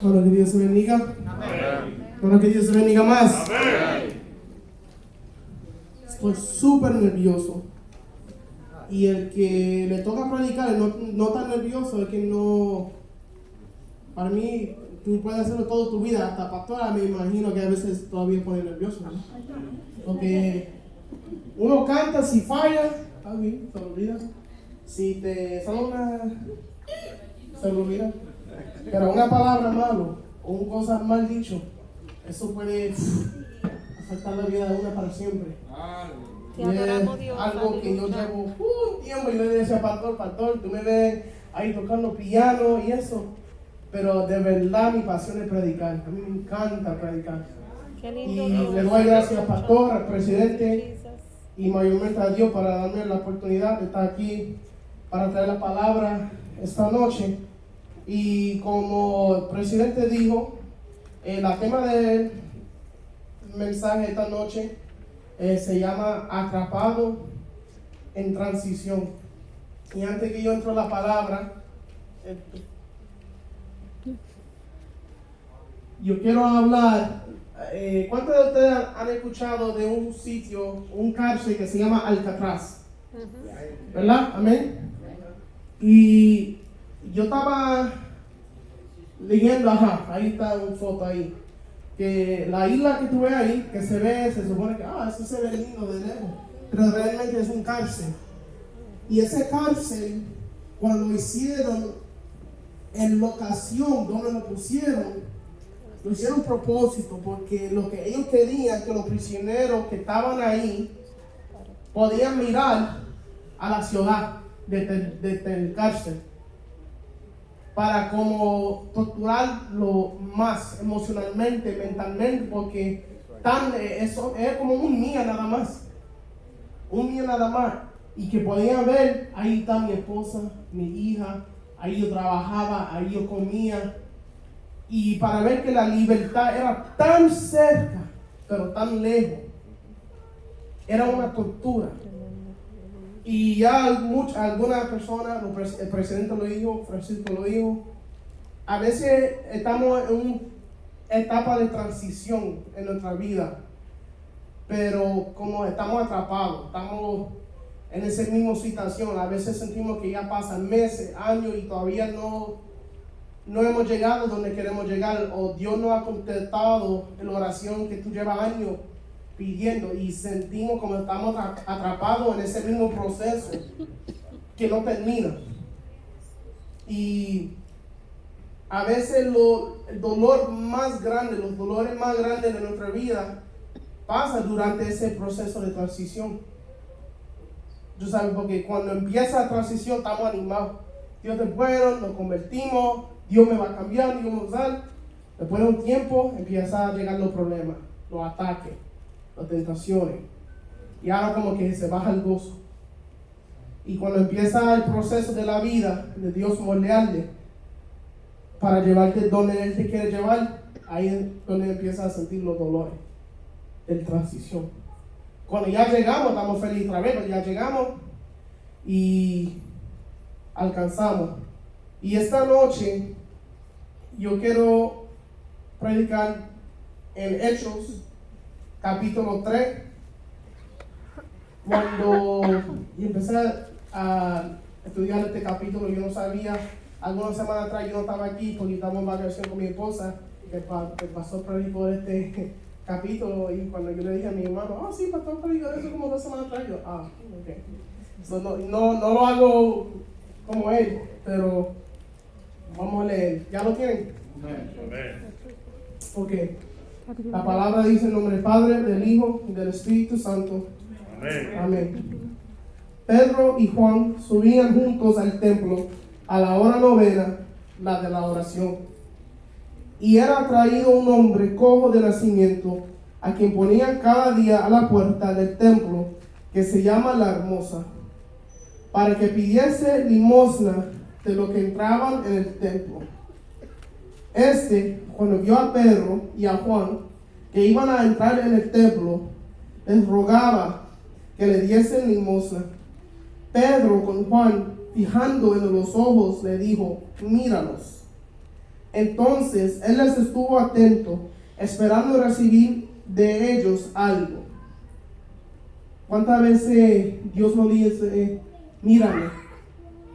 Bueno, que Dios se bendiga. Amén. Bueno, que Dios se bendiga más. Amén. Estoy súper nervioso. Y el que le toca predicar no tan nervioso, es que no. Para mí, tú puedes hacerlo toda tu vida, hasta pastora, me imagino que a veces todavía pone nervioso, ¿no? Porque uno canta, si falla, está bien, se lo olvida. Si te sale se lo olvida. Pero una palabra malo o una cosa mal dicho, eso puede afectar la vida de una para siempre. Y es algo que yo llevo un tiempo y yo le decía, pastor, tú me ves ahí tocando piano y eso. Pero de verdad mi pasión es predicar. A mí me encanta predicar. Y le doy gracias al pastor, al presidente y mayormente a Dios para darme la oportunidad de estar aquí para traer la palabra esta noche. Y como el presidente dijo, el tema del mensaje esta noche se llama Atrapado en Transición. Y antes que yo entre a la palabra, yo quiero hablar. ¿Cuántos de ustedes han escuchado de un sitio, un cárcel que se llama Alcatraz? ¿Verdad? Amén. Y yo estaba leyendo, ahí está una foto ahí, que la isla que tú ves ahí, que se supone que, eso se ve lindo de lejos, pero realmente es un cárcel. Y ese cárcel, cuando lo hicieron, en locación donde lo hicieron a propósito, porque lo que ellos querían, que los prisioneros que estaban ahí, podían mirar a la ciudad desde el cárcel, para como torturarlo más emocionalmente, mentalmente, porque eso es como un día nada más, y que podían ver, ahí está mi esposa, mi hija, ahí yo trabajaba, ahí yo comía, y para ver que la libertad era tan cerca, pero tan lejos, era una tortura. Y ya algunas personas, el presidente lo dijo, Francisco lo dijo, a veces estamos en una etapa de transición en nuestra vida, pero como estamos atrapados, estamos en esa misma situación, a veces sentimos que ya pasan meses, años y todavía no hemos llegado donde queremos llegar, o Dios no ha contestado en la oración que tú llevas años pidiendo, y sentimos como estamos atrapados en ese mismo proceso que no termina. Y a veces los dolores más grandes de nuestra vida pasan durante ese proceso de transición. Tú sabes, porque cuando empieza la transición estamos animados. Dios es bueno, nos convertimos, Dios me va a cambiar, Dios nos va a dar. Después de un tiempo empiezan a llegar los problemas, los ataques, las tentaciones, y ahora como que se baja el gozo. Y cuando empieza el proceso de la vida, de Dios moldearle para llevarte donde Él te quiere llevar, ahí es donde empiezas a sentir los dolores de transición. Cuando ya llegamos, estamos felices otra vez, pero ya llegamos y alcanzamos. Y esta noche yo quiero predicar en Hechos capítulo 3. Cuando empecé a estudiar este capítulo, yo no sabía, algunas semanas atrás yo no estaba aquí porque estaba en vacación con mi esposa, que pasó predicó este capítulo, y cuando yo le dije a mi hermano, sí, pastor predicó eso como 2 semanas atrás, yo, ok. So, no lo hago como él, pero vamos a leer. ¿Ya lo tienen? Amén. Ok. La palabra dice en nombre del Padre, del Hijo y del Espíritu Santo. Amén. Amén. Pedro y Juan subían juntos al templo a la hora novena, la de la oración. Y era traído un hombre cojo de nacimiento, a quien ponían cada día a la puerta del templo, que se llama La Hermosa, para que pidiese limosna de lo que entraban en el templo. Cuando vio a Pedro y a Juan que iban a entrar en el templo, les rogaba que le diesen limosna. Pedro con Juan, fijando en los ojos, le dijo, míralos. Entonces él les estuvo atento, esperando recibir de ellos algo. ¿Cuántas veces Dios nos dice, mírame?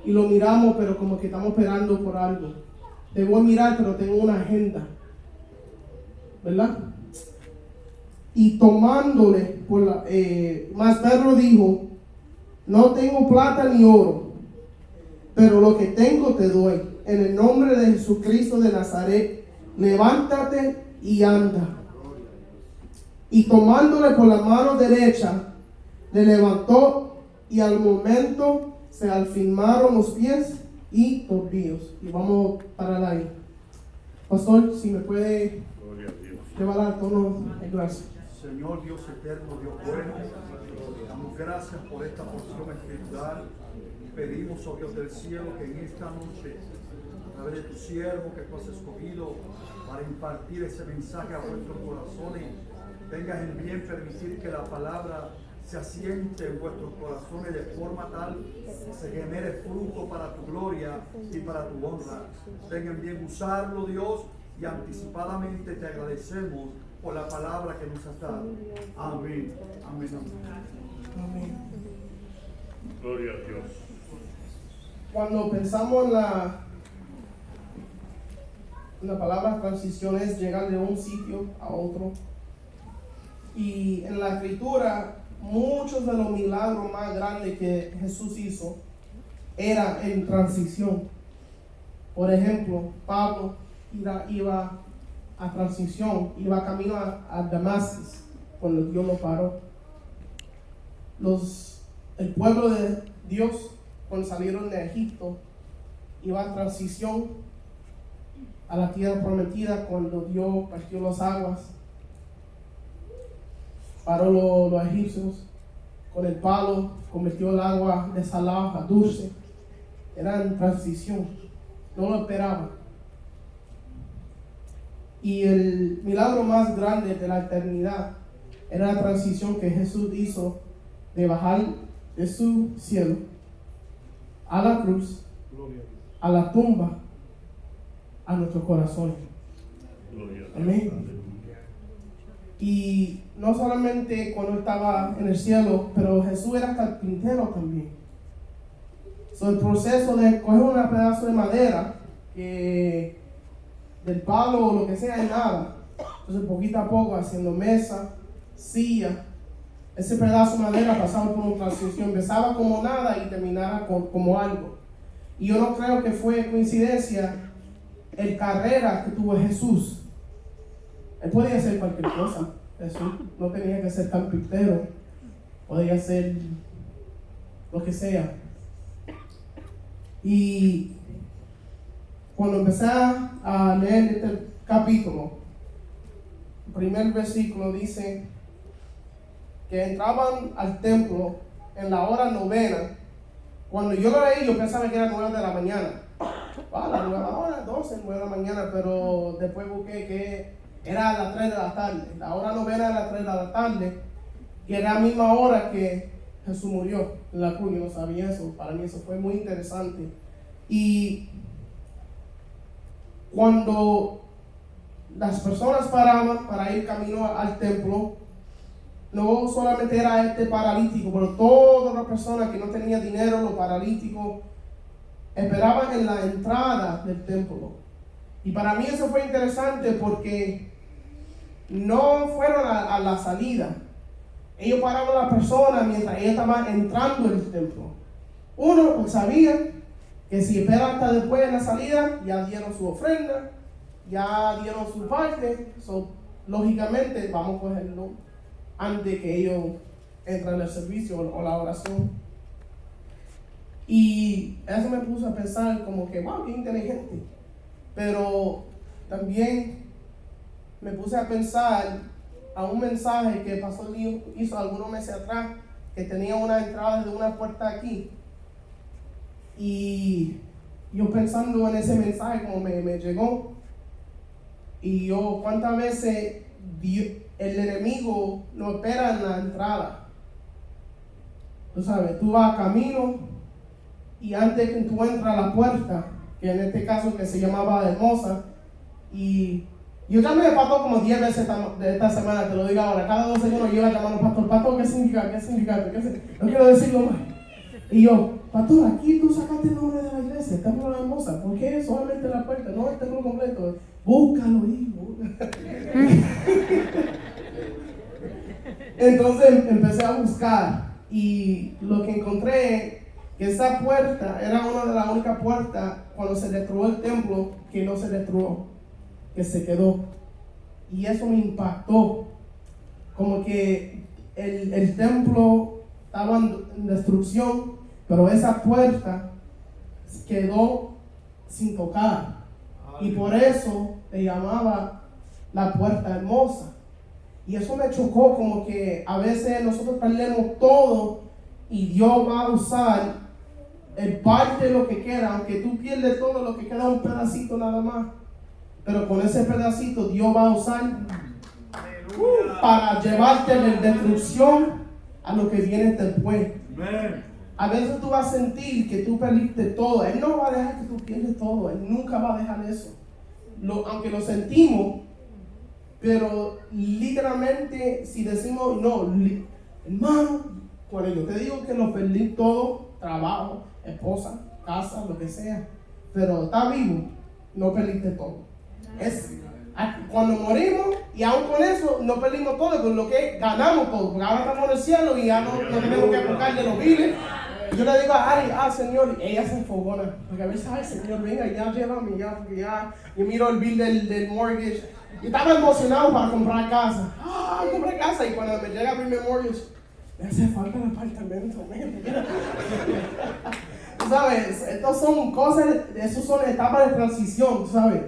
Y lo miramos, pero como que estamos esperando por algo. Te voy a mirar, pero tengo una agenda. ¿Verdad? Y tomándole más Pedro dijo, no tengo plata ni oro, pero lo que tengo te doy. En el nombre de Jesucristo de Nazaret, levántate y anda. Y tomándole por la mano derecha, le levantó y al momento se alfirmaron los pies y tobillos. Y vamos para ahí. Pastor, si me puede llevar al tono de gracia. Señor Dios eterno, Dios bueno, damos gracias por esta porción espiritual. Pedimos, oh Dios del cielo, que en esta noche, a través de tu siervo que tú has escogido para impartir ese mensaje a vuestros corazones, tengas en bien permitir que la palabra se asiente en vuestros corazones de forma tal que se genere fruto para tu gloria y para tu honra. Tengan bien usarlo, Dios, y anticipadamente te agradecemos por la palabra que nos has dado. Amén. Amén. Amén. Gloria a Dios. Cuando pensamos en la palabra transición es llegar de un sitio a otro. Y en la escritura, muchos de los milagros más grandes que Jesús hizo eran en transición. Por ejemplo, Pablo iba a transición, iba camino a Damasco cuando Dios lo paró. El pueblo de Dios, cuando salieron de Egipto, iba a transición a la tierra prometida cuando Dios partió las aguas, paró los egipcios con el palo, convirtió el agua de salado a dulce. Era en transición, no lo esperaban. Y el milagro más grande de la eternidad era la transición que Jesús hizo de bajar de su cielo a la cruz, a la tumba, a nuestros corazones. Amén. Y no solamente cuando estaba en el cielo, pero Jesús era carpintero también. El proceso de coger un pedazo de madera, del palo o lo que sea, y nada. Entonces poquito a poco haciendo mesa, silla. Ese pedazo de madera pasaba por una transición, empezaba como nada y terminaba como algo. Y yo no creo que fue coincidencia el carrera que tuvo Jesús. Él podía hacer cualquier cosa. Jesús no tenía que ser carpintero, podía ser lo que sea. Y cuando empecé a leer este capítulo, el primer versículo dice que entraban al templo en la hora novena. Cuando yo lo leí, yo pensaba que era 9 de la mañana. La nueva hora, 12, 9 de la mañana, pero después busqué que era a las 3 de la tarde. La hora novena era a las 3 de la tarde, que era la misma hora que Jesús murió en la cruz. Yo no sabía eso, para mí eso fue muy interesante. Y cuando las personas paraban para ir camino al templo, no solamente era este paralítico, pero todas las personas que no tenían dinero, los paralíticos, esperaban en la entrada del templo. Y para mí eso fue interesante porque no fueron a la salida. Ellos paraban a las personas mientras ellos estaban entrando en el templo. Uno, pues sabía que si esperan hasta después de la salida, ya dieron su ofrenda, ya dieron su parte. Lógicamente, vamos a cogerlo antes que ellos entren en el servicio o la oración. Y eso me puso a pensar como que, wow, qué inteligente. Pero también me puse a pensar a un mensaje que el pastor hizo algunos meses atrás, que tenía una entrada de una puerta aquí. Y yo pensando en ese mensaje como me llegó, y yo cuántas veces el enemigo no espera en la entrada. Tú sabes, tú vas camino y antes que tú entras a la puerta, que en este caso que se llamaba Hermosa, Y yo llamé al pastor como 10 veces esta semana, te lo digo ahora. Cada 2 segundos yo iba llamando al pastor. Pastor, ¿qué significa? ¿Qué significa? No quiero decirlo más. Y yo, pastor, aquí tú sacaste el nombre de la iglesia, el templo de la hermosa. ¿Por qué solamente la puerta? No, el templo completo. Búscalo, hijo. Entonces empecé a buscar y lo que encontré, que esa puerta era una de las únicas puertas cuando se destruyó el templo que no se destruyó, que se quedó. Y eso me impactó, como que el templo estaba en destrucción, pero esa puerta quedó sin tocar. Y por eso le llamaba la puerta hermosa. Y eso me chocó, como que a veces nosotros perdemos todo y Dios va a usar el parte de lo que queda, aunque tú pierdes todo, lo que queda un pedacito nada más. Pero con ese pedacito Dios va a usar para llevarte de destrucción a lo que viene después. A veces tú vas a sentir que tú perdiste todo. Él no va a dejar que tú pierdas todo. Él nunca va a dejar eso. Aunque lo sentimos, pero literalmente si decimos, no, hermano, cuando yo te digo que lo perdí todo, trabajo, esposa, casa, lo que sea, pero está vivo, no perdiste todo. Es cuando morimos, y aún con eso no perdimos todo, con lo que ganamos todo, porque ahora estamos en el cielo y ya no tenemos que buscar de los biles. Yo le digo a Ari, Señor, y ella se enfogona, porque a veces, Señor, venga, ya llévame, ya, porque ya, yo miro el bill del mortgage, y estaba emocionado para comprar casa. Compré casa, y cuando me llega el primer mortgage, me hace falta el apartamento, tú sabes, estas son cosas, esas son etapas de transición, tú sabes,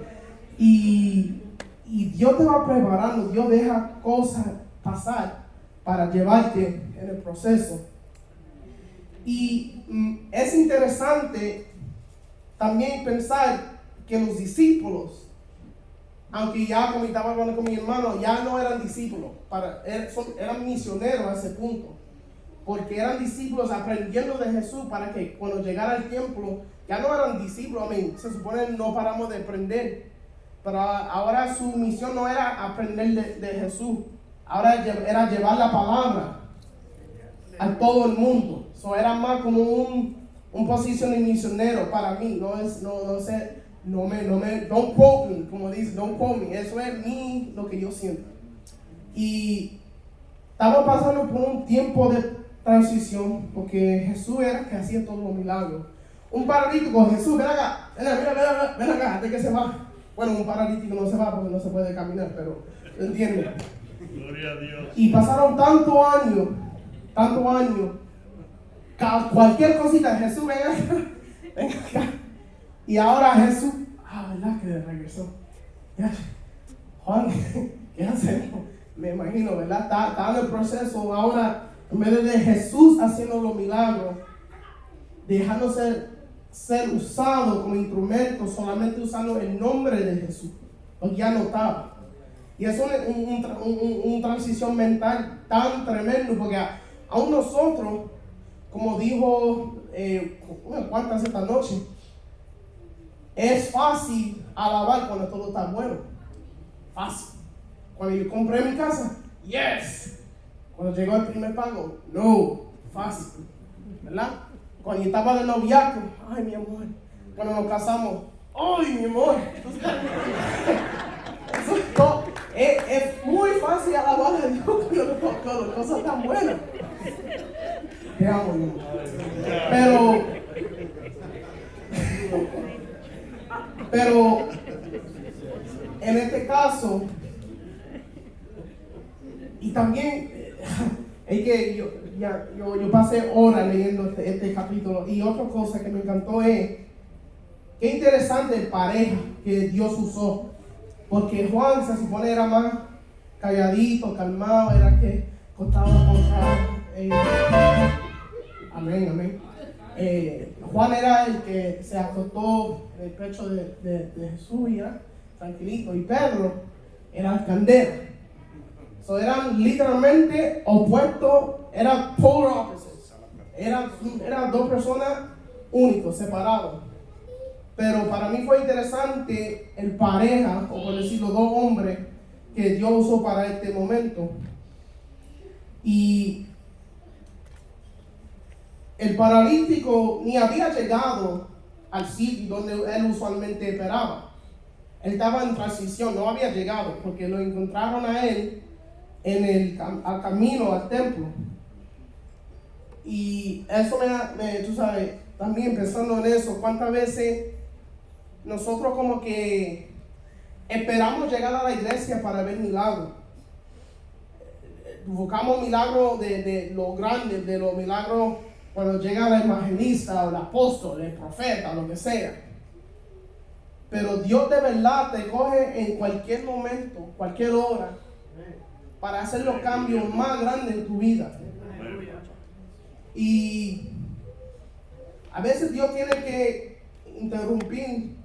y Dios te va preparando, Dios deja cosas pasar para llevarte en el proceso. Y es interesante también pensar que los discípulos, aunque ya como estaba hablando con mi hermano, ya no eran discípulos, eran misioneros a ese punto, porque eran discípulos aprendiendo de Jesús para que cuando llegara al templo, ya no eran discípulos, se supone no paramos de aprender, pero ahora su misión no era aprender de Jesús, ahora era llevar la palabra a todo el mundo. So era más como un posición de misionero para mí, don't quote me, como dice, don't quote me, eso es lo que yo siento. Y estamos pasando por un tiempo de transición, porque Jesús era el que hacía todos los milagros. Un paralítico, Jesús, ven acá, ven acá, antes que se va. Bueno, un paralítico no se va porque no se puede caminar, pero ¿entiendes? Gloria a Dios. Y pasaron tantos años, cualquier cosita, Jesús, ven acá. Y ahora Jesús, ¿verdad que regresó? Ya, Juan, ¿qué hacemos? Me imagino, ¿verdad? Está en el proceso ahora, en vez de Jesús haciendo los milagros, dejándose ser usado como instrumento, solamente usando el nombre de Jesús, porque ya no estaba. Y eso es una transición mental tan tremendo, porque aún nosotros, como dijo ¿cuántas esta noche? Es fácil alabar cuando todo está bueno. Fácil. Cuando yo compré mi casa, yes. Cuando llegó el primer pago, no. Fácil. ¿Verdad? Cuando yo estaba de noviazgo, ay mi amor. Cuando nos casamos, ay mi amor. Es muy fácil alabar a Dios cuando las cosas están buenas. Te amo, mi amor. Pero en este caso, y también es que yo pasé horas leyendo este capítulo, y otra cosa que me encantó es qué interesante el pareja que Dios usó, porque Juan se supone era más calladito, calmado, era que costaba contra amén. Juan era el que se acostó en el pecho de Jesús y era tranquilito, y Pedro era el candero. So eran literalmente opuestos, eran polar opposites. Eran dos personas únicos, separados. Pero para mí fue interesante el pareja, o por decirlo, dos hombres que Dios usó para este momento. Y el paralítico ni había llegado al sitio donde él usualmente esperaba. Él estaba en transición, no había llegado, porque lo encontraron a él al camino al templo. Y eso tú sabes, también pensando en eso, cuántas veces nosotros como que esperamos llegar a la iglesia para ver milagros. Buscamos milagros de lo grande, de los milagros cuando llega el evangelista o el apóstol, el profeta, lo que sea. Pero Dios de verdad te coge en cualquier momento, cualquier hora, para hacer los cambios más grandes en tu vida. Y a veces Dios tiene que interrumpir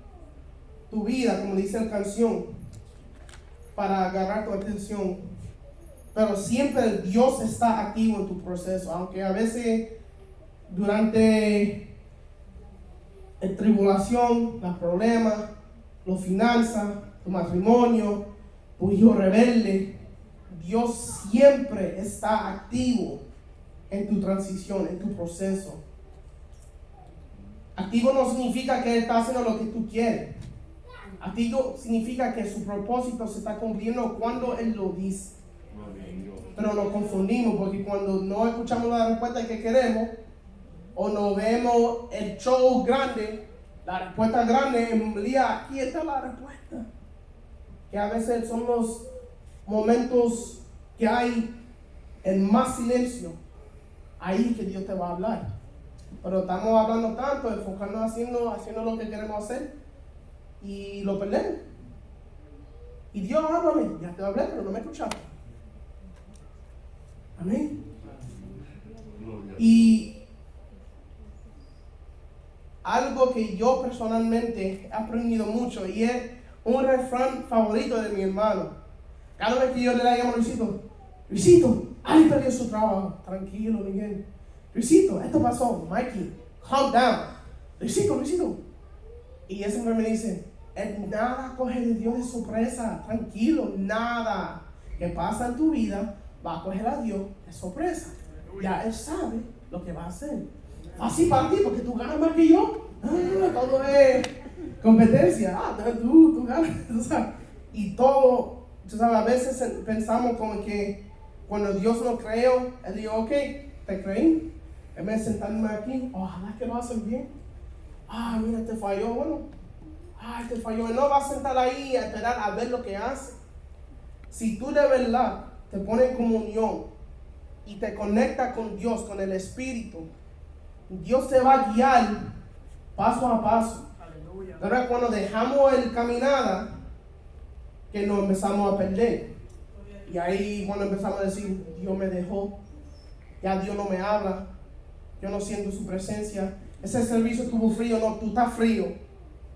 tu vida, como dice la canción, para agarrar tu atención. Pero siempre Dios está activo en tu proceso, aunque a veces durante la tribulación, los problemas, las finanzas, tu matrimonio, tu hijo rebelde, Dios siempre está activo en tu transición, en tu proceso. Activo no significa que Él está haciendo lo que tú quieres. Activo significa que su propósito se está cumpliendo cuando Él lo dice. Pero nos confundimos porque cuando no escuchamos la respuesta que queremos o no vemos el show grande, la respuesta grande, en realidad aquí está la respuesta. Que a veces son los momentos que hay en más silencio, ahí que Dios te va a hablar. Pero estamos hablando tanto, enfocándonos haciendo lo que queremos hacer y lo perdemos. Y Dios, háblame, ya te hablé, pero no me escuchaste. Amén. Y algo que yo personalmente he aprendido mucho y es un refrán favorito de mi hermano. Cada vez que yo le llamo a Luisito, alguien perdió su trabajo. Tranquilo, Miguel. Luisito, esto pasó. Mikey, calm down. Luisito. Y él siempre me dice, nada coge de Dios de sorpresa. Tranquilo, nada que pasa en tu vida va a coger a Dios de sorpresa. Ya Él sabe lo que va a hacer. Así para ti, porque tú ganas más que yo. Todo es competencia. Tú ganas. Tú sabes. Y todo, tú sabes, a veces pensamos como que cuando Dios nos creó, Él dijo, ok, te creí. En vez de sentarme aquí, ojalá que lo hacen bien. Mira, te falló, bueno. Te falló. Él no va a sentar ahí a esperar a ver lo que hace. Si tú de verdad te pones en comunión y te conectas con Dios, con el Espíritu, Dios te va a guiar paso a paso. Aleluya. Pero es cuando dejamos el caminada que nos empezamos a perder. Y ahí cuando empezamos a decir, Dios me dejó, ya Dios no me habla, yo no siento su presencia. Ese servicio estuvo frío, no, tú estás frío.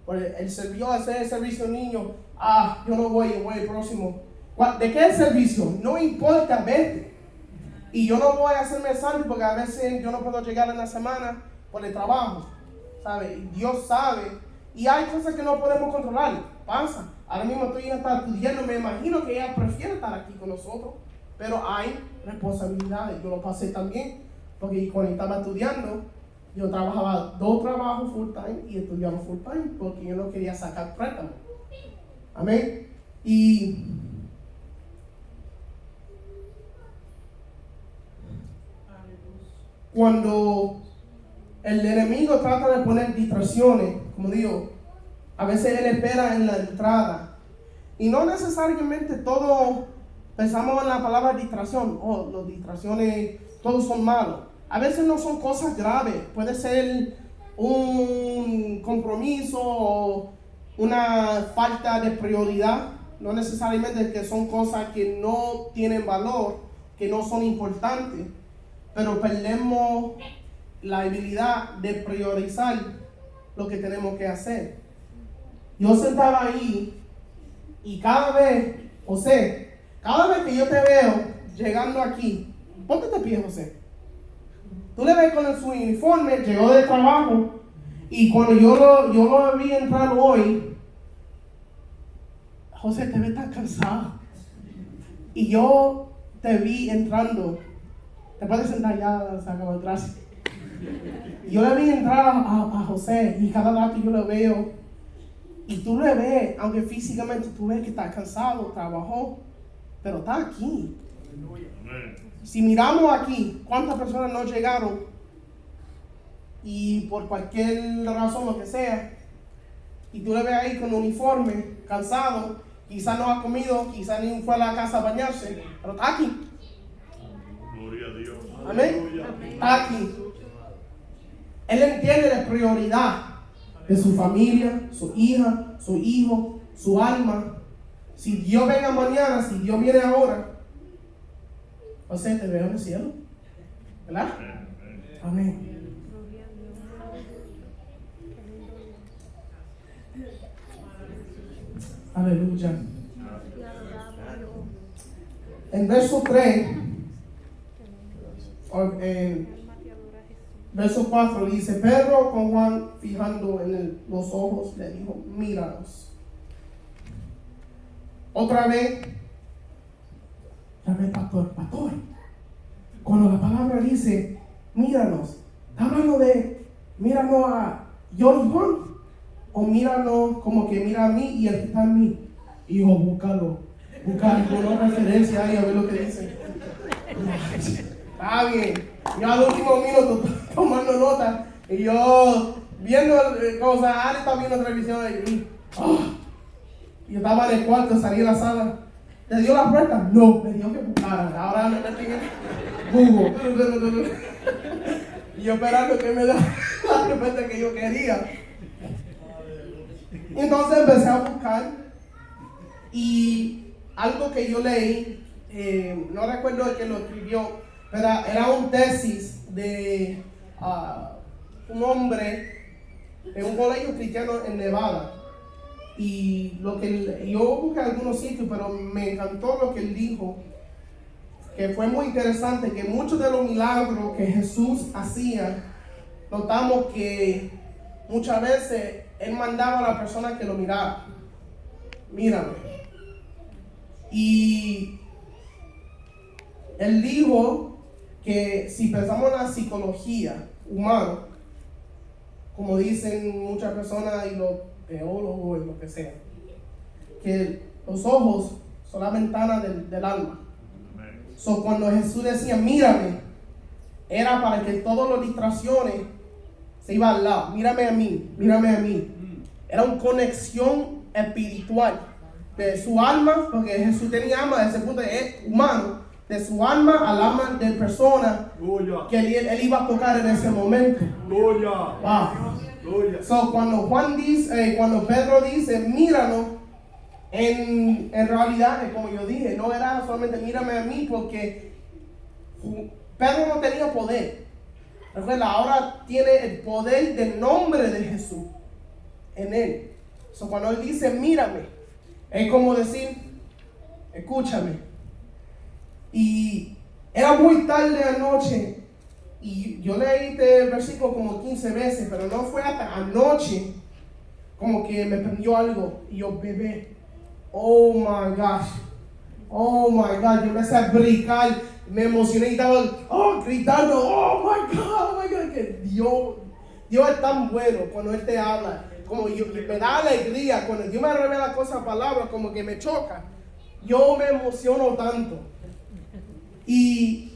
Porque el servicio, hacer el servicio niño, yo no voy, yo voy el próximo. ¿De qué es el servicio? No importa, vete. Y yo no voy a hacerme santo porque a veces yo no puedo llegar en la semana por el trabajo, ¿sabe? Y Dios sabe. Y hay cosas que no podemos controlar. Pasa. Ahora mismo tu hija está estudiando. Me imagino que ella prefiere estar aquí con nosotros. Pero hay responsabilidades. Yo lo pasé también. Porque cuando estaba estudiando, yo trabajaba 2 trabajos full time y estudiaba full time porque yo no quería sacar préstamo. Amén. Y cuando el enemigo trata de poner distracciones, como digo, a veces él espera en la entrada. Y no necesariamente todo pensamos en la palabra distracción. Las distracciones, todos son malos. A veces no son cosas graves. Puede ser un compromiso o una falta de prioridad. No necesariamente que son cosas que no tienen valor, que no son importantes. Pero perdemos la habilidad de priorizar lo que tenemos que hacer. Yo sentaba ahí y cada vez que yo te veo llegando aquí, ponte de pie, José. Tú le ves con su uniforme, llegó del trabajo Y cuando yo lo vi entrar hoy, José, te ves tan cansado. Y yo te vi entrando. Te puedes sentar ya, se acabó, gracias. Yo le vi entrar a José y cada rato yo lo veo. Y tú le ves, aunque físicamente tú ves que está cansado, trabajó, pero está aquí. Si miramos aquí, ¿cuántas personas no llegaron? Y por cualquier razón, lo que sea, y tú le ves ahí con uniforme, cansado, quizás no ha comido, quizás ni fue a la casa a bañarse, pero está aquí. Gloria a Dios. Amén. Está aquí. Él entiende la prioridad de su familia, su hija, su hijo, su alma. Si Dios venga mañana, si Dios viene ahora, José, te veo en el cielo. ¿Verdad? Amén. Aleluya. En verso 3, verso 4 dice, Pedro con Juan fijando en los ojos le dijo, míranos. Otra vez, pastor, cuando la palabra dice, míranos, ¿está hablando de míranos a yo y Juan? O míranos como que mira a mí y el que está en mí. Hijo, búscalo con una referencia ahí a ver lo que dice. Está bien. Yo al último minuto tomando nota y yo viendo cosas, Ari está viendo televisión y yo estaba en el cuarto, salí de la sala. ¿Te dio la puerta? No, me dijo que buscara. Ahora me metí en Google. Y yo esperando que me da la respuesta que yo quería. Entonces empecé a buscar y algo que yo leí, no recuerdo el que lo escribió, pero era un tesis de un hombre en un colegio cristiano en Nevada. Y lo que yo busqué algunos sitios, pero me encantó lo que él dijo, que fue muy interesante, que muchos de los milagros que Jesús hacía, notamos que muchas veces él mandaba a la persona que lo mirara. Mírame. Y él dijo que si pensamos en la psicología humana, como dicen muchas personas y los teólogos y lo que sea, que los ojos son la ventana del alma. So, cuando Jesús decía, mírame, era para que todas las distracciones se iban al lado. Mírame a mí, mírame a mí. Era una conexión espiritual de su alma, porque Jesús tenía alma desde ese punto de humano, de su alma al alma de persona que él iba a tocar en ese momento. Wow. So, cuando cuando Pedro dice, míranos, en realidad, como yo dije, no era solamente mírame a mí, porque Pedro no tenía poder. Recuerda, ahora tiene el poder del nombre de Jesús en él. So, cuando él dice, mírame, es como decir, escúchame. Y era muy tarde anoche, y yo leí este versículo como 15 veces, pero no fue hasta anoche como que me prendió algo, y yo, bebé, oh my gosh, yo empecé a brincar, me emocioné y estaba gritando, oh my God, que Dios es tan bueno cuando Él te habla, como me da alegría, cuando Dios me revela cosas, palabras, como que me choca, yo me emociono tanto. Y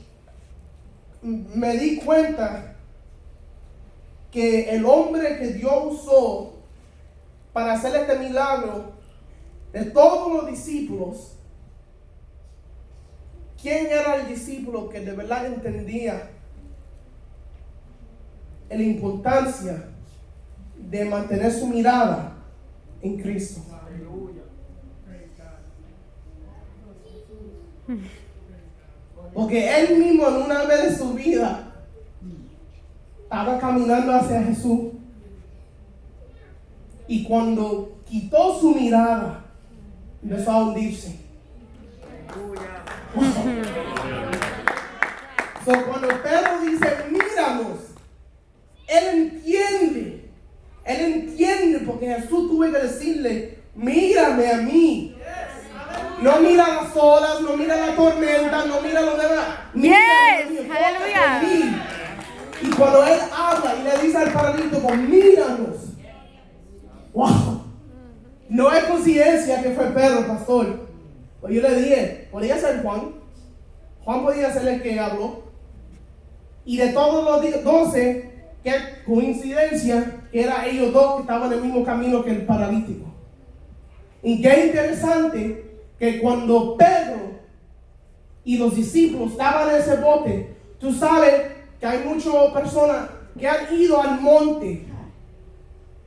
me di cuenta que el hombre que Dios usó para hacer este milagro, de todos los discípulos, ¿quién era el discípulo que de verdad entendía la importancia de mantener su mirada en Cristo? Porque él mismo en una vez de su vida estaba caminando hacia Jesús, y cuando quitó su mirada empezó a hundirse. So, cuando Pedro dice míranos, él entiende Él entiende porque Jesús tuvo que decirle, mírame a mí. No mira las olas, no mira la tormenta, no mira lo demás. Yes, aleluya. Y cuando Él habla y le dice al paralítico, míranos. Wow. No es coincidencia que fue Pedro, pastor. Pues yo le dije, podría ser Juan. Juan podía ser el que habló. Y de todos los 12, qué coincidencia que eran ellos dos que estaban en el mismo camino que el paralítico. Y qué interesante que cuando Pedro y los discípulos estaban en ese bote, tú sabes que hay muchas personas que han ido al monte,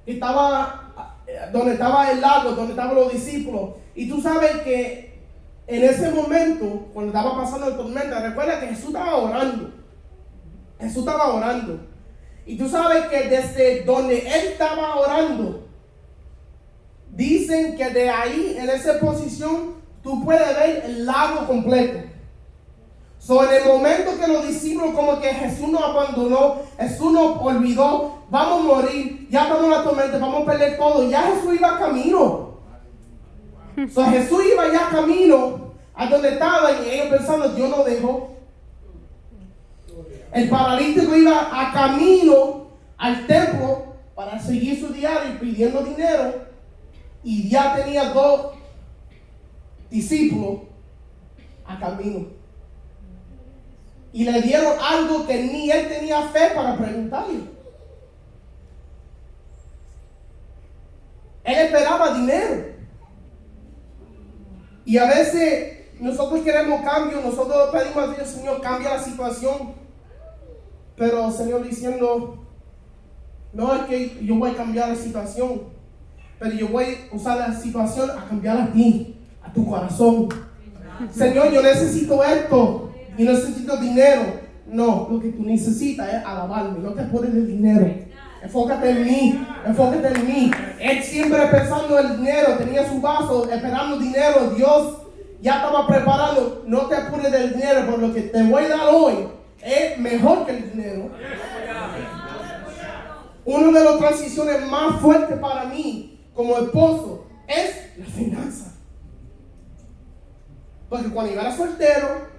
que estaba, donde estaba el lago, donde estaban los discípulos, y tú sabes que en ese momento, cuando estaba pasando la tormenta, recuerda que Jesús estaba orando. Jesús estaba orando. Y tú sabes que desde donde Él estaba orando, dicen que de ahí, en esa posición, tú puedes ver el lago completo. So, en el momento que los discípulos como que Jesús nos abandonó, Jesús nos olvidó, vamos a morir, ya estamos en la tormenta, vamos a perder todo, ya Jesús iba camino. So, Jesús iba ya camino a donde estaba y ellos pensando, Dios nos dejó. El paralítico iba a camino al templo para seguir su diario pidiendo dinero y ya tenía 2 discípulos a camino. Y le dieron algo que ni él tenía fe para preguntarle. Él esperaba dinero. Y a veces nosotros queremos cambio, nosotros pedimos a Dios, Señor, cambia la situación. Pero el Señor diciendo, no es que yo voy a cambiar la situación, pero yo voy a usar la situación a cambiar a ti, a tu corazón. Señor, yo necesito esto y necesito dinero. No, lo que tú necesitas es alabarme, no te pones el dinero. Enfócate en mí, enfócate en mí. Él siempre pensando en el dinero, tenía su vaso esperando dinero. Dios ya estaba preparando, no te apures del dinero, por lo que te voy a dar hoy es mejor que el dinero. Una de las transiciones más fuertes para mí como esposo es la finanza. Porque cuando yo era soltero,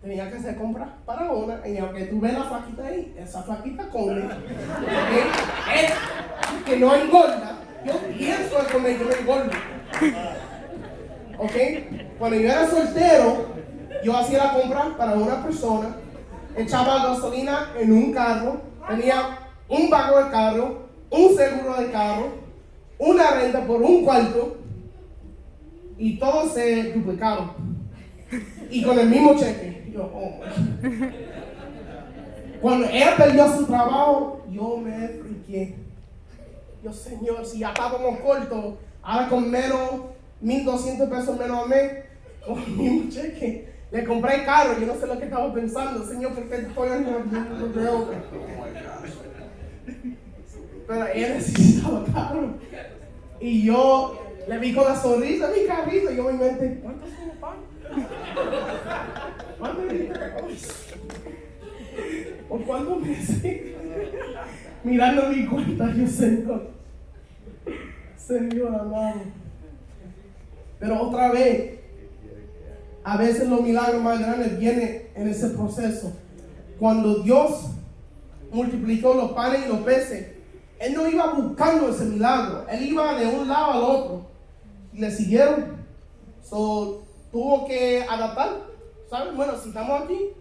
tenía que hacer compras para una, y aunque tú ves la flaquita ahí, esa flaquita come. Es que no engorda. Yo pienso en comer, yo no engordo. ¿Ok? Cuando yo era soltero, yo hacía la compra para una persona, echaba gasolina en un carro, tenía un pago de carro, un seguro de carro, una renta por un cuarto, y todo se duplicaba. Y con el mismo cheque. Yo, oh my. Cuando ella perdió su trabajo, yo me friqué. Yo, Señor, si ya estábamos cortos, ahora con menos, 1,200 pesos menos al mes, con el mismo cheque, le compré el carro. Yo no sé lo que estaba pensando, Señor, porque estoy en el pero ella necesitaba carro. Y yo le vi con la sonrisa en mi carrito. Y yo me inventé, ¿cuántos son los pan? ¿Cuántos meses? ¿Por cuántos meses? Mirando mi cuenta, yo, Señor amado. Pero otra vez, a veces los milagros más grandes vienen en ese proceso. Cuando Dios multiplicó los panes y los peces, Él no iba buscando ese milagro. Él iba de un lado al otro. Y le siguieron. Tuvo que adaptar. ¿Saben? Bueno, si estamos aquí,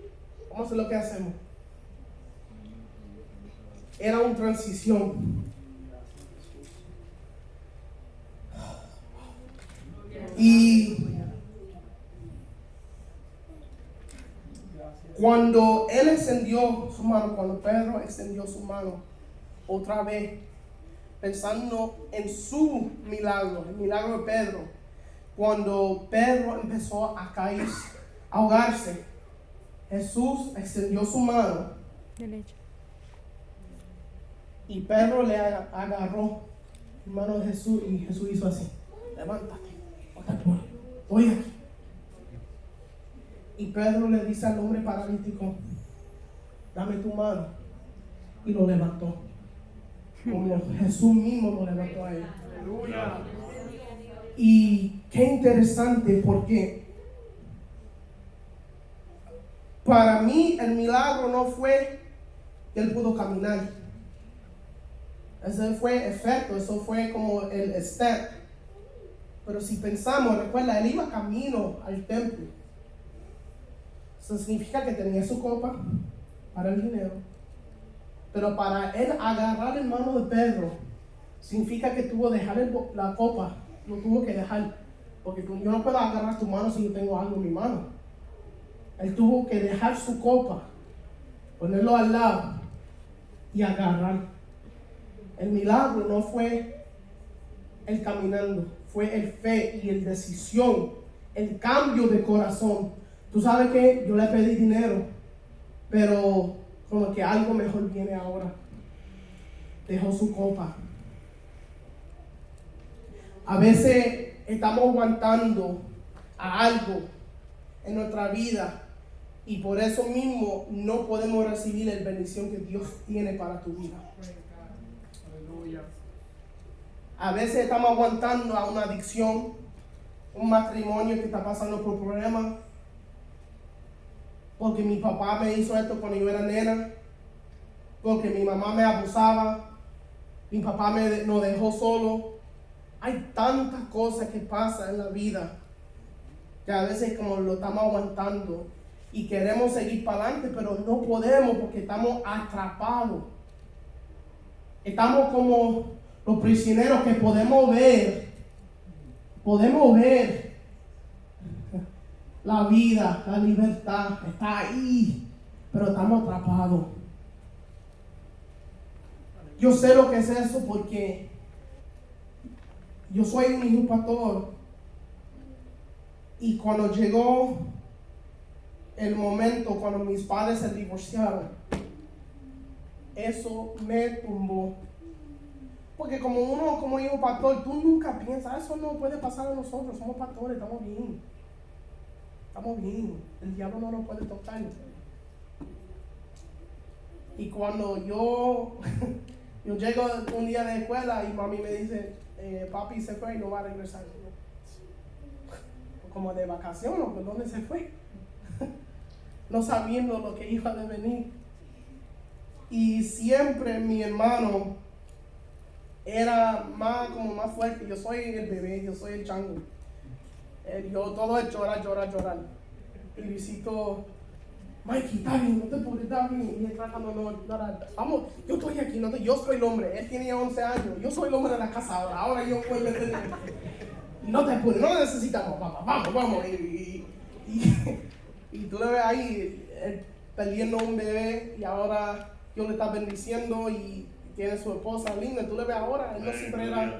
vamos a hacer lo que hacemos. Era una transición. Y cuando él extendió su mano, cuando Pedro extendió su mano, otra vez, pensando en su milagro, el milagro de Pedro, cuando Pedro empezó a caer, a ahogarse, Jesús extendió su mano y Pedro le agarró la mano de Jesús y Jesús hizo así: levántate, voy aquí. Y Pedro le dice al hombre paralítico: dame tu mano, y lo levantó. como Jesús mismo lo levantó a él. Aleluya. Y qué interesante, porque para mí el milagro no fue que él pudo caminar. Ese fue efecto, eso fue como el step. Pero si pensamos, recuerda, él iba camino al templo. Eso significa que tenía su copa para el dinero. Pero para él agarrar el mano de Pedro, significa que tuvo que dejar la copa. Lo tuvo que dejar. Porque yo no puedo agarrar tu mano si yo tengo algo en mi mano. Él tuvo que dejar su copa, ponerlo al lado y agarrar. El milagro no fue el caminando, fue el fe y el decisión, el cambio de corazón. Tú sabes que yo le pedí dinero, pero como que algo mejor viene ahora. Dejó su copa. A veces estamos aguantando a algo en nuestra vida y por eso mismo no podemos recibir la bendición que Dios tiene para tu vida. A veces estamos aguantando a una adicción, un matrimonio que está pasando por problemas, porque mi papá me hizo esto cuando yo era nena, porque mi mamá me abusaba, mi papá nos dejó solo. Hay tantas cosas que pasan en la vida que a veces como lo estamos aguantando y queremos seguir para adelante, pero no podemos porque estamos atrapados. Estamos como los prisioneros que podemos ver la vida, la libertad, está ahí, pero estamos atrapados. Yo sé lo que es eso porque yo soy un hijo pastor y cuando llegó el momento, cuando mis padres se divorciaron, eso me tumbó. Porque como uno, como hijo pastor, tú nunca piensas, eso no puede pasar a nosotros, somos pastores, estamos bien. Estamos bien, el diablo no nos puede tocar. Y cuando yo llego un día de escuela y mami me dice, papi se fue y no va a regresar. Como de vacaciones, ¿por dónde se fue? No sabiendo lo que iba a venir. Y siempre mi hermano era más fuerte. Yo soy el bebé, yo soy el chango. Yo todo es llorar. Y Luisito, Mikey, está bien, no te puedes, está bien. Y él tratando de no llorar. Vamos, yo estoy aquí, yo soy el hombre. Él tenía 11 años, yo soy el hombre de la casa ahora yo puedo meter. No te apures, no necesitamos, papá, vamos. Y tú le ves ahí, él perdiendo un bebé y ahora Dios le está bendiciendo y tiene su esposa linda. Tú le ves ahora, él no siempre era